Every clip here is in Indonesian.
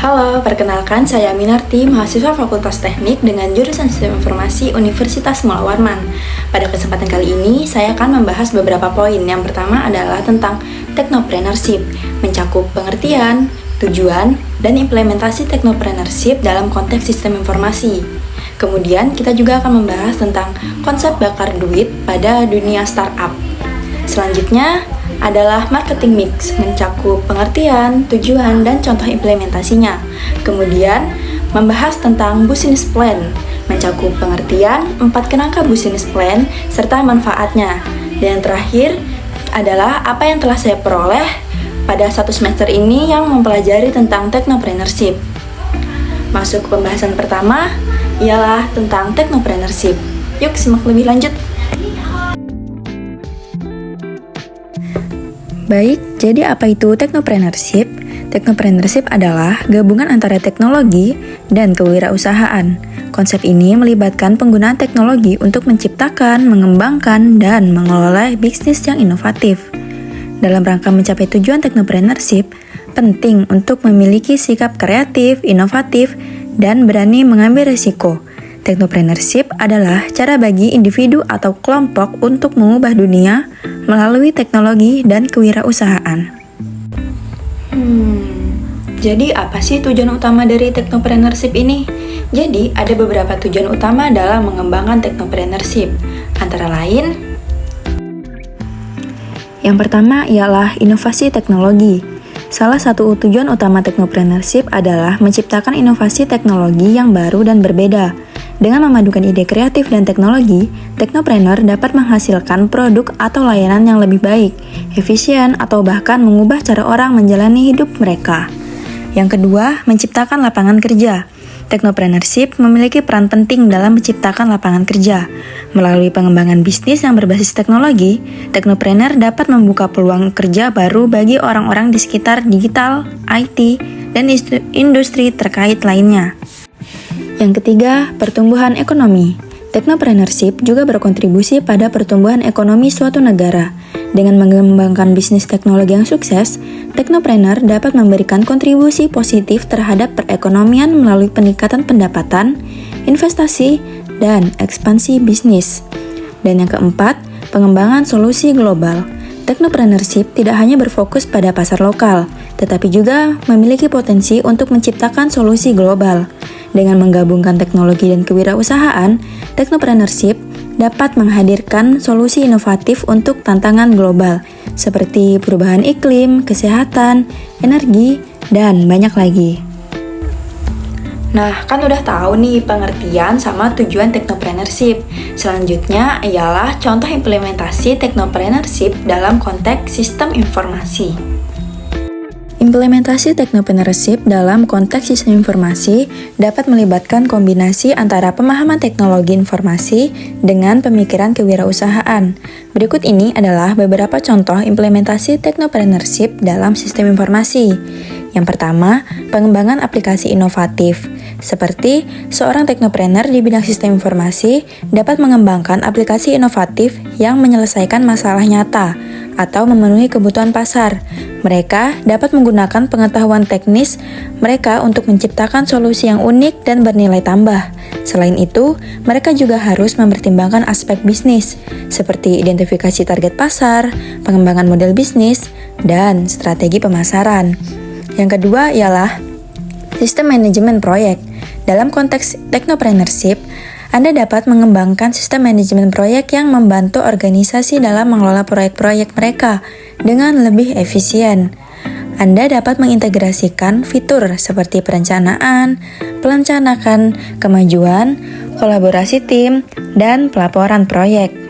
Halo, perkenalkan saya Minarti, mahasiswa Fakultas Teknik dengan jurusan Sistem Informasi Universitas Mula Warman. Pada kesempatan kali ini, saya akan membahas beberapa poin. Yang pertama adalah tentang technopreneurship, mencakup pengertian, tujuan, dan implementasi technopreneurship dalam konteks sistem informasi. Kemudian, kita juga akan membahas tentang konsep bakar duit pada dunia startup. Selanjutnya adalah marketing mix, mencakup pengertian, tujuan, dan contoh implementasinya. Kemudian, membahas tentang business plan, mencakup pengertian, 4 kerangka business plan, serta manfaatnya. Dan yang terakhir adalah apa yang telah saya peroleh pada 1 semester ini yang mempelajari tentang technopreneurship. Masuk ke pembahasan pertama, ialah tentang technopreneurship. Yuk, simak lebih lanjut. Baik, jadi apa itu technopreneurship? Technopreneurship adalah gabungan antara teknologi dan kewirausahaan. Konsep ini melibatkan penggunaan teknologi untuk menciptakan, mengembangkan, dan mengelola bisnis yang inovatif. Dalam rangka mencapai tujuan technopreneurship, penting untuk memiliki sikap kreatif, inovatif, dan berani mengambil risiko. Technopreneurship adalah cara bagi individu atau kelompok untuk mengubah dunia melalui teknologi dan kewirausahaan. Jadi apa sih tujuan utama dari technopreneurship ini? Jadi ada beberapa tujuan utama dalam mengembangkan technopreneurship. Antara lain, yang pertama ialah inovasi teknologi. Salah satu tujuan utama technopreneurship adalah menciptakan inovasi teknologi yang baru dan berbeda. Dengan memadukan ide kreatif dan teknologi, technopreneur dapat menghasilkan produk atau layanan yang lebih baik, efisien, atau bahkan mengubah cara orang menjalani hidup mereka. Yang kedua, menciptakan lapangan kerja. Technopreneurship memiliki peran penting dalam menciptakan lapangan kerja. Melalui pengembangan bisnis yang berbasis teknologi, technopreneur dapat membuka peluang kerja baru bagi orang-orang di sekitar digital, IT, dan industri terkait lainnya. Yang ketiga, pertumbuhan ekonomi. Technopreneurship juga berkontribusi pada pertumbuhan ekonomi suatu negara. Dengan mengembangkan bisnis teknologi yang sukses, technopreneur dapat memberikan kontribusi positif terhadap perekonomian melalui peningkatan pendapatan, investasi, dan ekspansi bisnis. Dan yang keempat, pengembangan solusi global. Technopreneurship tidak hanya berfokus pada pasar lokal, tetapi juga memiliki potensi untuk menciptakan solusi global. Dengan menggabungkan teknologi dan kewirausahaan, technopreneurship dapat menghadirkan solusi inovatif untuk tantangan global, seperti perubahan iklim, kesehatan, energi, dan banyak lagi. Nah, kan udah tahu nih pengertian sama tujuan technopreneurship. Selanjutnya ialah contoh implementasi technopreneurship dalam konteks sistem informasi. Implementasi technopreneurship dalam konteks sistem informasi dapat melibatkan kombinasi antara pemahaman teknologi informasi dengan pemikiran kewirausahaan. Berikut ini adalah beberapa contoh implementasi technopreneurship dalam sistem informasi. Yang pertama, pengembangan aplikasi inovatif. Seperti seorang teknopreneur di bidang sistem informasi dapat mengembangkan aplikasi inovatif yang menyelesaikan masalah nyata atau memenuhi kebutuhan pasar. Mereka dapat menggunakan pengetahuan teknis mereka untuk menciptakan solusi yang unik dan bernilai tambah. Selain itu, mereka juga harus mempertimbangkan aspek bisnis, seperti identifikasi target pasar, pengembangan model bisnis, dan strategi pemasaran. Yang kedua ialah sistem manajemen proyek. Dalam konteks technopreneurship, Anda dapat mengembangkan sistem manajemen proyek yang membantu organisasi dalam mengelola proyek-proyek mereka dengan lebih efisien. Anda dapat mengintegrasikan fitur seperti perencanaan, perencanaan kemajuan, kolaborasi tim, dan pelaporan proyek.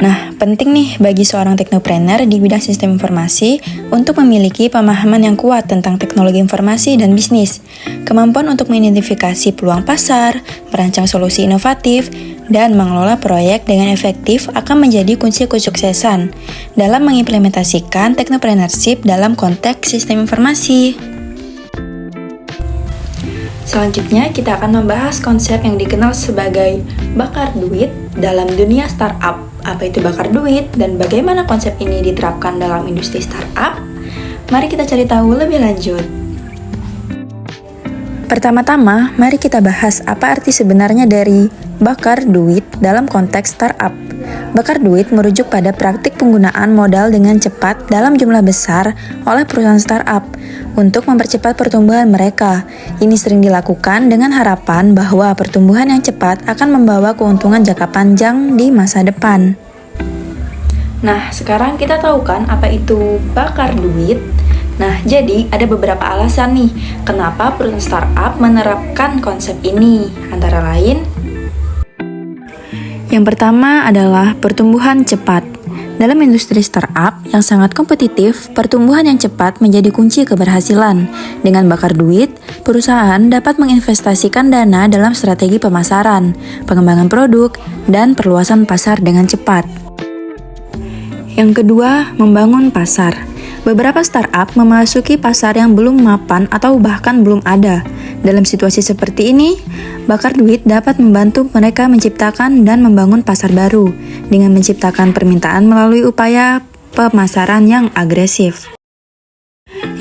Nah, penting nih bagi seorang teknopreneur di bidang sistem informasi untuk memiliki pemahaman yang kuat tentang teknologi informasi dan bisnis, kemampuan untuk mengidentifikasi peluang pasar, merancang solusi inovatif, dan mengelola proyek dengan efektif akan menjadi kunci kesuksesan dalam mengimplementasikan technopreneurship dalam konteks sistem informasi. Selanjutnya, kita akan membahas konsep yang dikenal sebagai bakar duit dalam dunia startup. Apa itu bakar duit dan bagaimana konsep ini diterapkan dalam industri startup? Mari kita cari tahu lebih lanjut. Pertama-tama, mari kita bahas apa arti sebenarnya dari bakar duit dalam konteks startup. Bakar duit merujuk pada praktik penggunaan modal dengan cepat dalam jumlah besar oleh perusahaan startup untuk mempercepat pertumbuhan mereka. Ini sering dilakukan dengan harapan bahwa pertumbuhan yang cepat akan membawa keuntungan jangka panjang di masa depan. Nah, sekarang kita tahu kan apa itu bakar duit? Nah, jadi ada beberapa alasan nih kenapa perusahaan startup menerapkan konsep ini. Antara lain, yang pertama adalah pertumbuhan cepat. Dalam industri startup yang sangat kompetitif, pertumbuhan yang cepat menjadi kunci keberhasilan. Dengan bakar duit, perusahaan dapat menginvestasikan dana dalam strategi pemasaran, pengembangan produk, dan perluasan pasar dengan cepat. Yang kedua, membangun pasar. Beberapa startup memasuki pasar yang belum mapan atau bahkan belum ada. Dalam situasi seperti ini, bakar duit dapat membantu mereka menciptakan dan membangun pasar baru dengan menciptakan permintaan melalui upaya pemasaran yang agresif.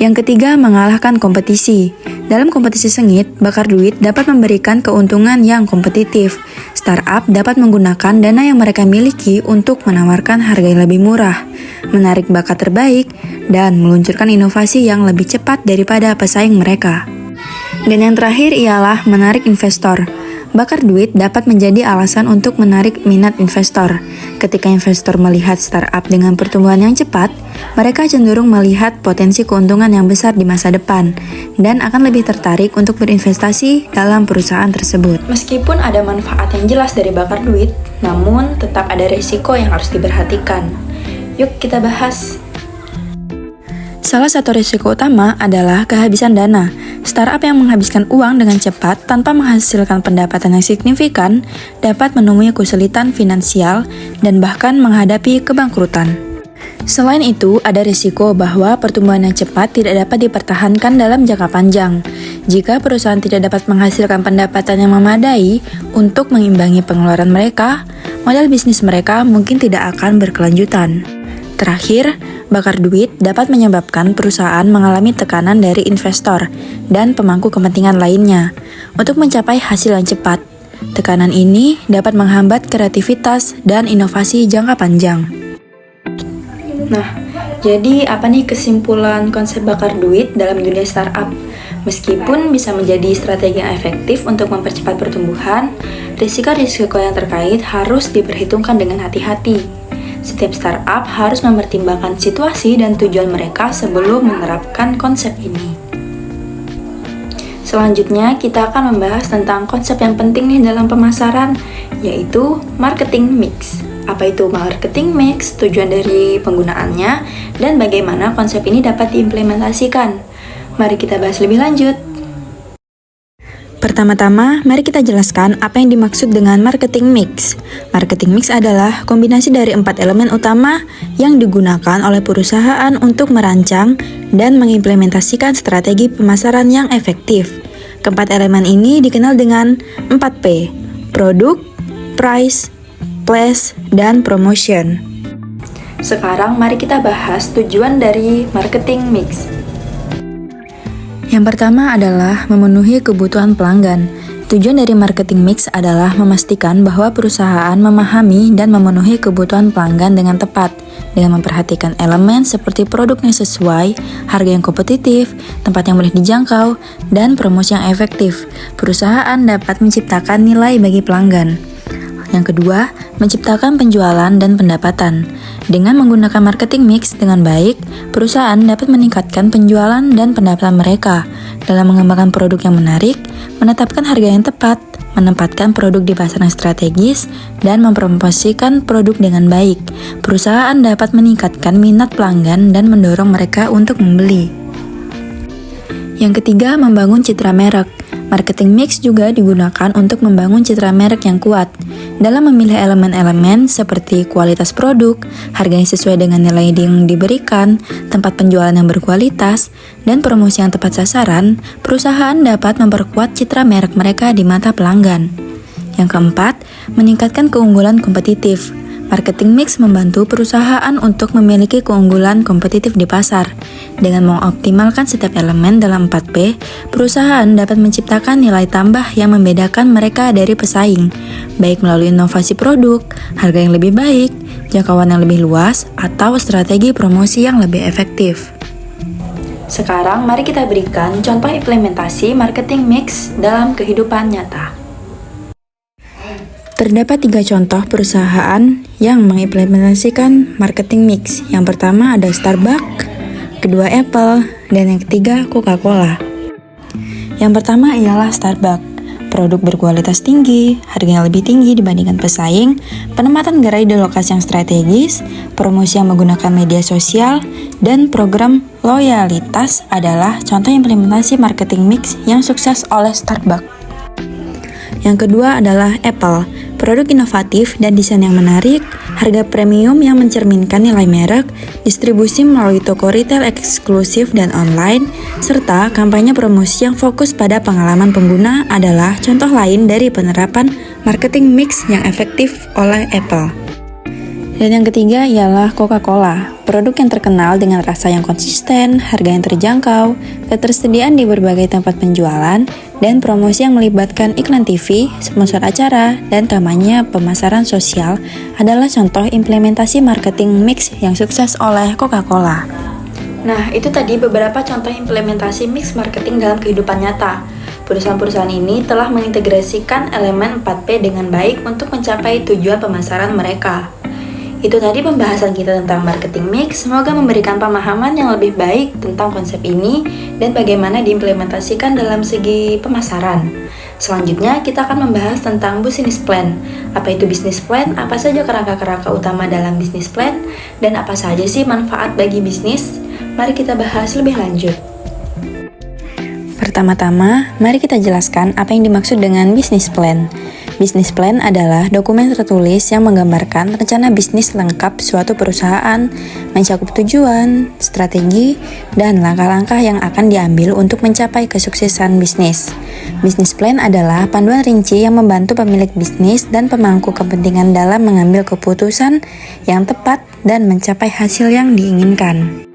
Yang ketiga, mengalahkan kompetisi. Dalam kompetisi sengit, bakar duit dapat memberikan keuntungan yang kompetitif. Startup dapat menggunakan dana yang mereka miliki untuk menawarkan harga yang lebih murah, menarik bakat terbaik, dan meluncurkan inovasi yang lebih cepat daripada pesaing mereka. Dan yang terakhir ialah menarik investor. Bakar duit dapat menjadi alasan untuk menarik minat investor. Ketika investor melihat startup dengan pertumbuhan yang cepat, mereka cenderung melihat potensi keuntungan yang besar di masa depan dan akan lebih tertarik untuk berinvestasi dalam perusahaan tersebut. Meskipun ada manfaat yang jelas dari bakar duit, namun tetap ada risiko yang harus diperhatikan. Yuk kita bahas. Salah satu risiko utama adalah kehabisan dana. Startup yang menghabiskan uang dengan cepat tanpa menghasilkan pendapatan yang signifikan dapat menemui kesulitan finansial dan bahkan menghadapi kebangkrutan. Selain itu, ada risiko bahwa pertumbuhan yang cepat tidak dapat dipertahankan dalam jangka panjang. Jika perusahaan tidak dapat menghasilkan pendapatan yang memadai untuk mengimbangi pengeluaran mereka, model bisnis mereka mungkin tidak akan berkelanjutan. Terakhir, bakar duit dapat menyebabkan perusahaan mengalami tekanan dari investor dan pemangku kepentingan lainnya untuk mencapai hasil yang cepat. Tekanan ini dapat menghambat kreativitas dan inovasi jangka panjang. Nah, jadi apa nih kesimpulan konsep bakar duit dalam dunia startup? Meskipun bisa menjadi strategi yang efektif untuk mempercepat pertumbuhan, risiko-risiko yang terkait harus diperhitungkan dengan hati-hati. Setiap startup harus mempertimbangkan situasi dan tujuan mereka sebelum menerapkan konsep ini. Selanjutnya, kita akan membahas tentang konsep yang penting nih dalam pemasaran, yaitu marketing mix. Apa itu marketing mix, tujuan dari penggunaannya, dan bagaimana konsep ini dapat diimplementasikan. Mari kita bahas lebih lanjut. Pertama-tama, mari kita jelaskan apa yang dimaksud dengan marketing mix. Marketing mix adalah kombinasi dari 4 elemen utama yang digunakan oleh perusahaan untuk merancang dan mengimplementasikan strategi pemasaran yang efektif. Keempat elemen ini dikenal dengan 4P: produk, price, place, dan promotion. Sekarang mari kita bahas tujuan dari marketing mix. Yang pertama adalah memenuhi kebutuhan pelanggan. Tujuan dari marketing mix adalah memastikan bahwa perusahaan memahami dan memenuhi kebutuhan pelanggan dengan tepat, dengan memperhatikan elemen seperti produk yang sesuai, harga yang kompetitif, tempat yang mudah dijangkau, dan promosi yang efektif. Perusahaan dapat menciptakan nilai bagi pelanggan. Yang kedua, menciptakan penjualan dan pendapatan. Dengan menggunakan marketing mix dengan baik, perusahaan dapat meningkatkan penjualan dan pendapatan mereka dalam mengembangkan produk yang menarik, menetapkan harga yang tepat, menempatkan produk di pasar yang strategis, dan mempromosikan produk dengan baik. Perusahaan dapat meningkatkan minat pelanggan dan mendorong mereka untuk membeli. Yang ketiga, membangun citra merek. Marketing mix juga digunakan untuk membangun citra merek yang kuat dalam memilih elemen-elemen seperti kualitas produk, harga yang sesuai dengan nilai yang diberikan, tempat penjualan yang berkualitas, dan promosi yang tepat sasaran. Perusahaan dapat memperkuat citra merek mereka di mata pelanggan. Yang keempat, meningkatkan keunggulan kompetitif. Marketing mix membantu perusahaan untuk memiliki keunggulan kompetitif di pasar. Dengan mengoptimalkan setiap elemen dalam 4P, perusahaan dapat menciptakan nilai tambah yang membedakan mereka dari pesaing, baik melalui inovasi produk, harga yang lebih baik, jangkauan yang lebih luas, atau strategi promosi yang lebih efektif. Sekarang mari kita berikan contoh implementasi marketing mix dalam kehidupan nyata. Terdapat 3 contoh perusahaan yang mengimplementasikan marketing mix. Yang pertama ada Starbucks, kedua Apple, dan yang ketiga Coca-Cola. Yang pertama ialah Starbucks. Produk berkualitas tinggi, harganya lebih tinggi dibandingkan pesaing, penempatan gerai di lokasi yang strategis, promosi yang menggunakan media sosial, dan program loyalitas adalah contoh implementasi marketing mix yang sukses oleh Starbucks. Yang kedua adalah Apple. Produk inovatif dan desain yang menarik, harga premium yang mencerminkan nilai merek, distribusi melalui toko retail eksklusif dan online, serta kampanye promosi yang fokus pada pengalaman pengguna adalah contoh lain dari penerapan marketing mix yang efektif oleh Apple. Dan yang ketiga ialah Coca-Cola, produk yang terkenal dengan rasa yang konsisten, harga yang terjangkau, ketersediaan di berbagai tempat penjualan, dan promosi yang melibatkan iklan TV, sponsor acara, dan kampanye pemasaran sosial adalah contoh implementasi marketing mix yang sukses oleh Coca-Cola. Nah, itu tadi beberapa contoh implementasi mix marketing dalam kehidupan nyata. Perusahaan-perusahaan ini telah mengintegrasikan elemen 4P dengan baik untuk mencapai tujuan pemasaran mereka. Itu tadi pembahasan kita tentang marketing mix. Semoga memberikan pemahaman yang lebih baik tentang konsep ini dan bagaimana diimplementasikan dalam segi pemasaran. Selanjutnya kita akan membahas tentang business plan. Apa itu business plan? Apa saja kerangka-kerangka utama dalam business plan? Dan apa saja sih manfaat bagi bisnis? Mari kita bahas lebih lanjut. Pertama-tama, mari kita jelaskan apa yang dimaksud dengan business plan. Business plan adalah dokumen tertulis yang menggambarkan rencana bisnis lengkap suatu perusahaan, mencakup tujuan, strategi, dan langkah-langkah yang akan diambil untuk mencapai kesuksesan bisnis. Business plan adalah panduan rinci yang membantu pemilik bisnis dan pemangku kepentingan dalam mengambil keputusan yang tepat dan mencapai hasil yang diinginkan.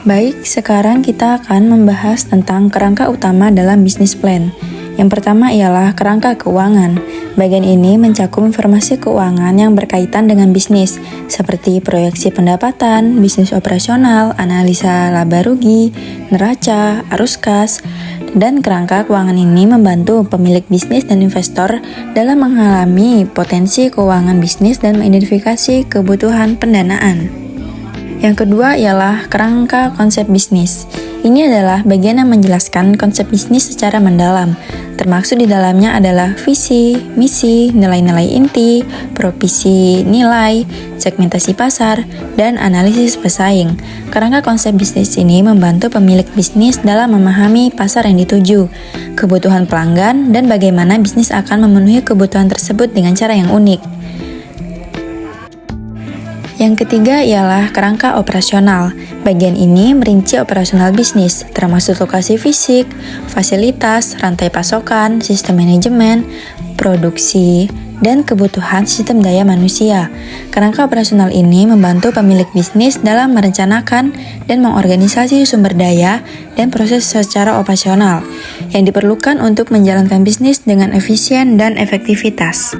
Baik, sekarang kita akan membahas tentang kerangka utama dalam business plan. Yang pertama ialah kerangka keuangan. Bagian ini mencakup informasi keuangan yang berkaitan dengan bisnis, seperti proyeksi pendapatan, bisnis operasional, analisa laba rugi, neraca, arus kas, dan kerangka keuangan ini membantu pemilik bisnis dan investor dalam mengalami potensi keuangan bisnis dan mengidentifikasi kebutuhan pendanaan. Yang kedua ialah kerangka konsep bisnis. Ini adalah bagian yang menjelaskan konsep bisnis secara mendalam. Termaksud di dalamnya adalah visi, misi, nilai-nilai inti, provisi nilai, segmentasi pasar, dan analisis pesaing. Kerangka konsep bisnis ini membantu pemilik bisnis dalam memahami pasar yang dituju, kebutuhan pelanggan, dan bagaimana bisnis akan memenuhi kebutuhan tersebut dengan cara yang unik. Yang ketiga ialah kerangka operasional. Bagian ini merinci operasional bisnis, termasuk lokasi fisik, fasilitas, rantai pasokan, sistem manajemen, produksi, dan kebutuhan sistem daya manusia. Kerangka operasional ini membantu pemilik bisnis dalam merencanakan dan mengorganisasi sumber daya dan proses secara operasional yang diperlukan untuk menjalankan bisnis dengan efisien dan efektivitas.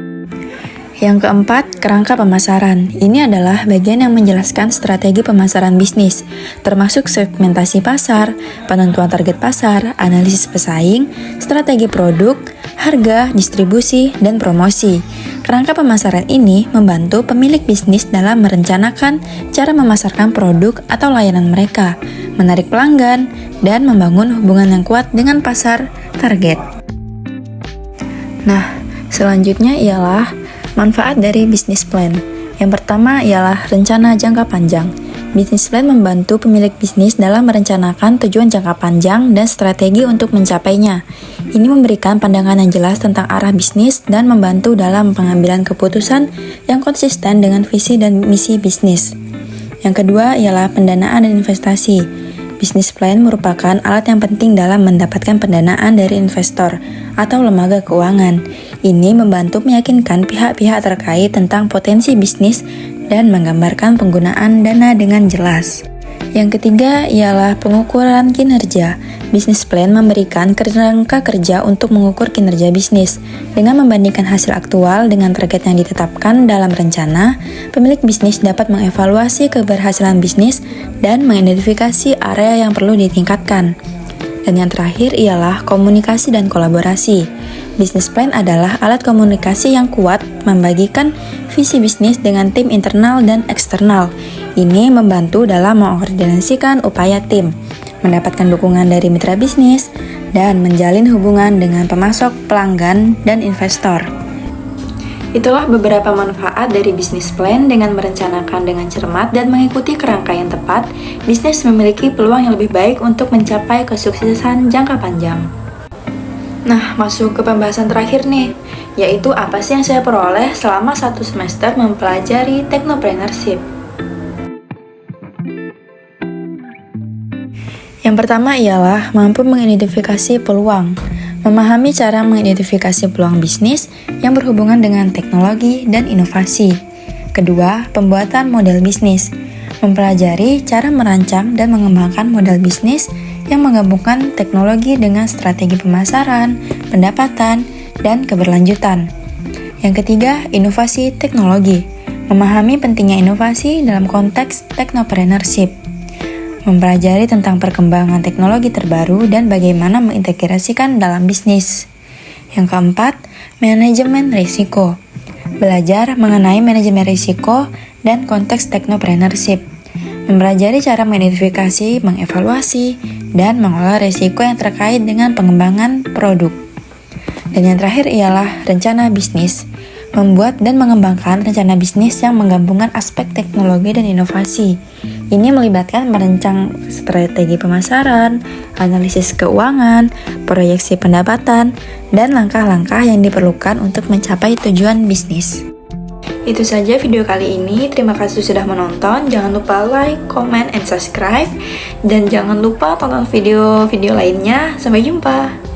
Yang keempat, kerangka pemasaran. Ini adalah bagian yang menjelaskan strategi pemasaran bisnis, termasuk segmentasi pasar, penentuan target pasar, analisis pesaing, strategi produk, harga, distribusi, dan promosi. Kerangka pemasaran ini membantu pemilik bisnis dalam merencanakan cara memasarkan produk atau layanan mereka, menarik pelanggan, dan membangun hubungan yang kuat dengan pasar target. Nah, selanjutnya ialah manfaat dari bisnis plan. Yang pertama ialah rencana jangka panjang. Bisnis plan membantu pemilik bisnis dalam merencanakan tujuan jangka panjang dan strategi untuk mencapainya. Ini memberikan pandangan yang jelas tentang arah bisnis dan membantu dalam pengambilan keputusan yang konsisten dengan visi dan misi bisnis. Yang kedua ialah pendanaan dan investasi. Bisnis plan merupakan alat yang penting dalam mendapatkan pendanaan dari investor atau lembaga keuangan. Ini membantu meyakinkan pihak-pihak terkait tentang potensi bisnis dan menggambarkan penggunaan dana dengan jelas. Yang ketiga ialah pengukuran kinerja. Business plan memberikan kerangka kerja untuk mengukur kinerja bisnis. Dengan membandingkan hasil aktual dengan target yang ditetapkan dalam rencana, pemilik bisnis dapat mengevaluasi keberhasilan bisnis dan mengidentifikasi area yang perlu ditingkatkan. Dan yang terakhir ialah komunikasi dan kolaborasi. Business plan adalah alat komunikasi yang kuat membagikan visi bisnis dengan tim internal dan eksternal. Ini membantu dalam mengkoordinasikan upaya tim, mendapatkan dukungan dari mitra bisnis, dan menjalin hubungan dengan pemasok, pelanggan, dan investor. Itulah beberapa manfaat dari bisnis plan. Dengan merencanakan dengan cermat dan mengikuti kerangka yang tepat, bisnis memiliki peluang yang lebih baik untuk mencapai kesuksesan jangka panjang. Nah, masuk ke pembahasan terakhir nih, yaitu apa sih yang saya peroleh selama 1 semester mempelajari Technopreneurship. Yang pertama ialah mampu mengidentifikasi peluang. Memahami cara mengidentifikasi peluang bisnis yang berhubungan dengan teknologi dan inovasi. Kedua, pembuatan model bisnis. Mempelajari cara merancang dan mengembangkan model bisnis yang menggabungkan teknologi dengan strategi pemasaran, pendapatan, dan keberlanjutan. Yang ketiga, inovasi teknologi. Memahami pentingnya inovasi dalam konteks technopreneurship. Mempelajari tentang perkembangan teknologi terbaru dan bagaimana mengintegrasikan dalam bisnis. Yang keempat, manajemen risiko. Belajar mengenai manajemen risiko dan konteks technopreneurship. Mempelajari cara mengidentifikasi, mengevaluasi, dan mengolah risiko yang terkait dengan pengembangan produk. Dan yang terakhir ialah rencana bisnis. Membuat dan mengembangkan rencana bisnis yang menggabungkan aspek teknologi dan inovasi. Ini melibatkan merancang strategi pemasaran, analisis keuangan, proyeksi pendapatan, dan langkah-langkah yang diperlukan untuk mencapai tujuan bisnis. Itu saja video kali ini. Terima kasih sudah menonton. Jangan lupa like, comment, and subscribe. Dan jangan lupa tonton video-video lainnya. Sampai jumpa.